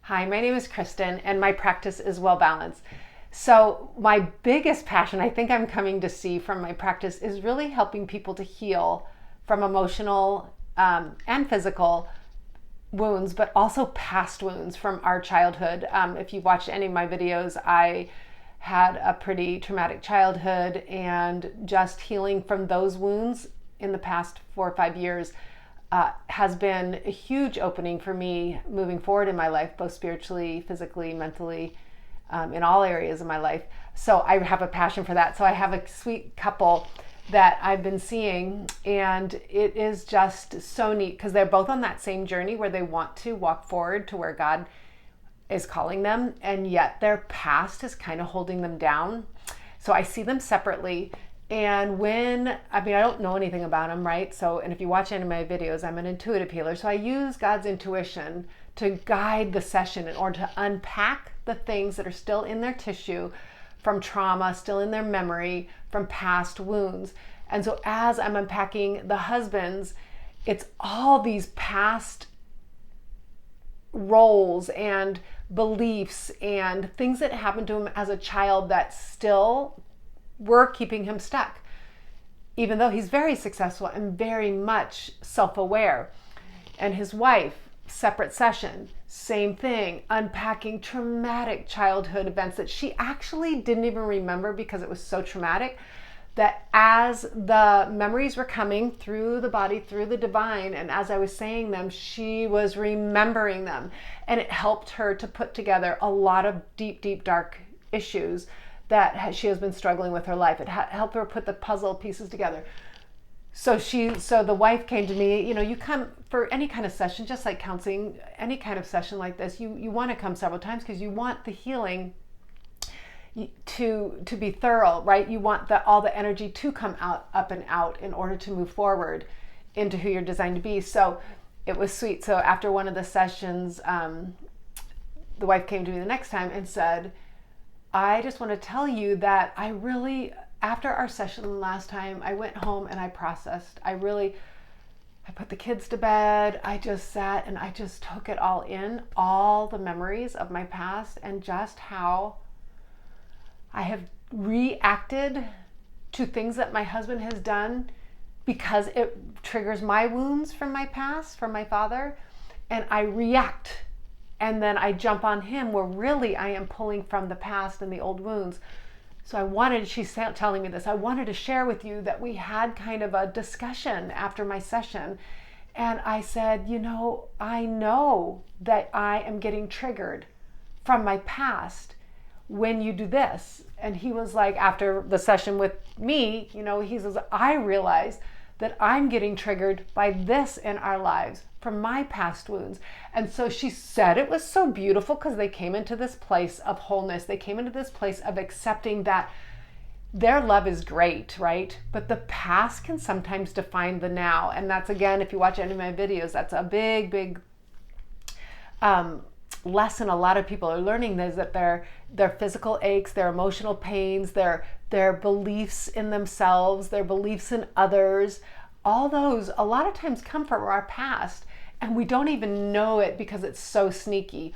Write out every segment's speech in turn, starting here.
Hi, my name is Kristen, and my practice is Well Balanced. So, my biggest passion, I think I'm coming to see from my practice, is really helping people to heal from emotional and physical wounds, but also past wounds from our childhood. If you've watched any of my videos, I had a pretty traumatic childhood, and just healing from those wounds in the past 4 or 5 years has been a huge opening for me moving forward in my life, both spiritually, physically, mentally, in all areas of my life. So I have a passion for that. So I have a sweet couple that I've been seeing, and it is just so neat because they're both on that same journey where they want to walk forward to where God is calling them, and yet their past is kind of holding them down. So I see them separately. And I don't know anything about them, right? So, and if you watch any of my videos, I'm an intuitive healer. So I use God's intuition to guide the session in order to unpack the things that are still in their tissue from trauma, still in their memory, from past wounds. And so as I'm unpacking the husbands, it's all these past roles and beliefs and things that happened to him as a child that still were keeping him stuck, even though he's very successful and very much self-aware. And his wife, separate session, same thing, unpacking traumatic childhood events that she actually didn't even remember because it was so traumatic, that as the memories were coming through the body, through the divine, and as I was saying them, she was remembering them. And it helped her to put together a lot of deep, deep, dark issues that she has been struggling with her life. It helped her put the puzzle pieces together. So the wife came to me, you come for any kind of session, just like counseling, any kind of session like this, you want to come several times because you want the healing to be thorough, right? You want all the energy to come up and out in order to move forward into who you're designed to be. So it was sweet. So after one of the sessions, the wife came to me the next time and said, I just want to tell you that after our session last time, I went home and I processed. I put the kids to bed. I just sat and I just took it all in, all the memories of my past, and just how I have reacted to things that my husband has done because it triggers my wounds from my past, from my father, and I react. And then I jump on him where really I am pulling from the past and the old wounds. So she's telling me this, I wanted to share with you that we had kind of a discussion after my session. And I said, I know that I am getting triggered from my past when you do this. And he was like, after the session with me, he says, I realize that I'm getting triggered by this in our lives from my past wounds. And so she said it was so beautiful because they came into this place of wholeness. They came into this place of accepting that their love is great, right? But the past can sometimes define the now. And that's, again, if you watch any of my videos, that's a big, big lesson a lot of people are learning, is that their physical aches, their emotional pains, their beliefs in themselves, their beliefs in others, all those a lot of times come from our past, and we don't even know it because it's so sneaky.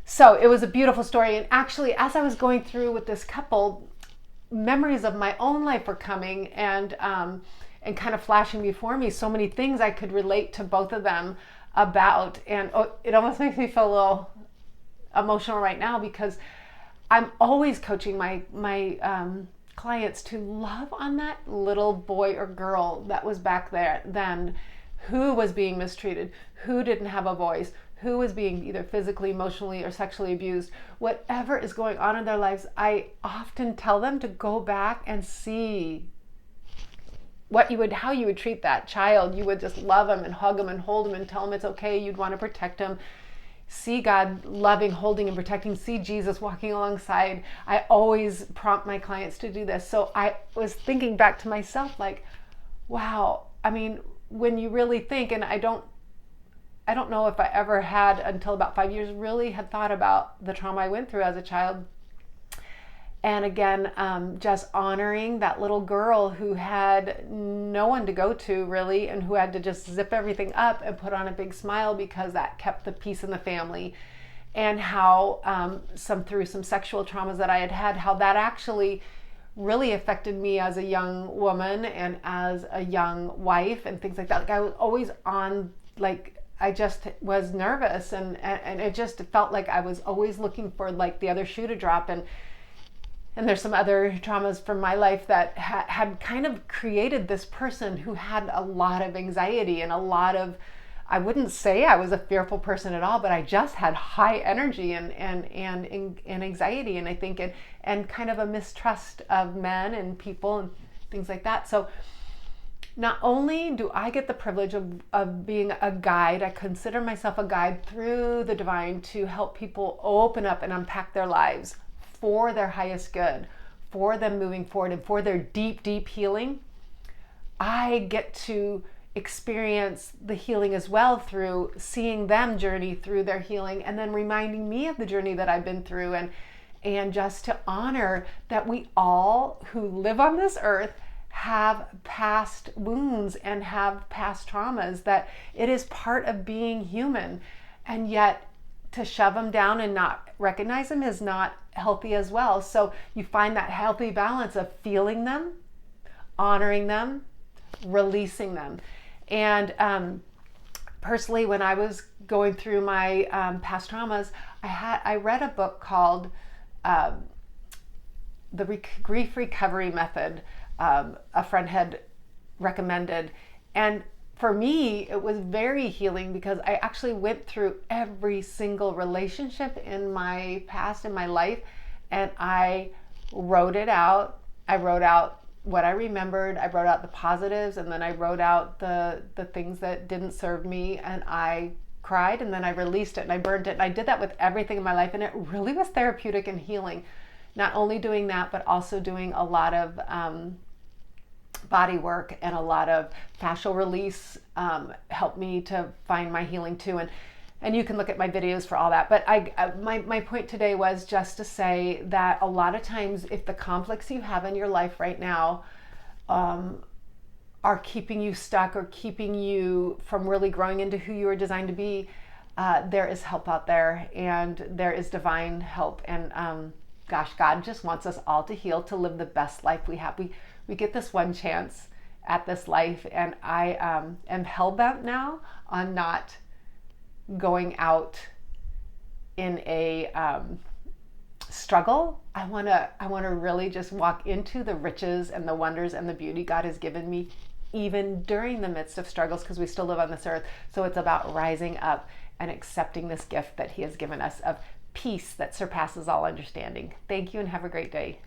So it was a beautiful story. And actually, as I was going through with this couple, memories of my own life were coming and kind of flashing before me. So many things I could relate to both of them about, and it almost makes me feel a little emotional right now because I'm always coaching my clients to love on that little boy or girl that was back there then, who was being mistreated, who didn't have a voice, who was being either physically, emotionally, or sexually abused. Whatever is going on in their lives, I often tell them to go back and see how you would treat that child. You would just love them and hug them and hold them and tell them it's okay. You'd want to protect them. See God loving, holding, and protecting. See Jesus walking alongside. I always prompt my clients to do this. So I was thinking back to myself, like, wow. I mean, when you really think, and I don't know if I ever had until about 5 years really had thought about the trauma I went through as a child. And again, just honoring that little girl who had no one to go to really, and who had to just zip everything up and put on a big smile because that kept the peace in the family. and how through some sexual traumas that I had had, how that actually really affected me as a young woman and as a young wife and things like that. Like I was always on, like I just was nervous, and it just felt like I was always looking for like the other shoe to drop. And there's some other traumas from my life that had kind of created this person who had a lot of anxiety and a lot of, I wouldn't say I was a fearful person at all, but I just had high energy and anxiety, and I think and kind of a mistrust of men and people and things like that. So not only do I get the privilege of being a guide, I consider myself a guide through the divine to help people open up and unpack their lives for their highest good, for them moving forward and for their deep, deep healing. I get to experience the healing as well through seeing them journey through their healing, and then reminding me of the journey that I've been through, and just to honor that we all who live on this earth have past wounds and have past traumas, that it is part of being human. And yet to shove them down and not recognize them is not healthy as well. So you find that healthy balance of feeling them, honoring them, releasing them. And personally, when I was going through my past traumas, I read a book called The Grief Recovery Method. A friend had recommended, and for me it was very healing because I actually went through every single relationship in my past, in my life, and I wrote it out. I wrote out what I remembered, I wrote out the positives, and then I wrote out the things that didn't serve me, and I cried, and then I released it and I burned it, and I did that with everything in my life, and it really was therapeutic and healing. Not only doing that, but also doing a lot of body work and a lot of fascial release helped me to find my healing too. And you can look at my videos for all that. But my point today was just to say that a lot of times, if the conflicts you have in your life right now are keeping you stuck or keeping you from really growing into who you were designed to be, there is help out there, and there is divine help. And gosh, God just wants us all to heal, to live the best life we have. We get this one chance at this life, and I am hell-bent now on not going out in a struggle. I want to really just walk into the riches and the wonders and the beauty God has given me, even during the midst of struggles, because we still live on this earth. So it's about rising up and accepting this gift that He has given us of peace that surpasses all understanding. Thank you, and have a great day.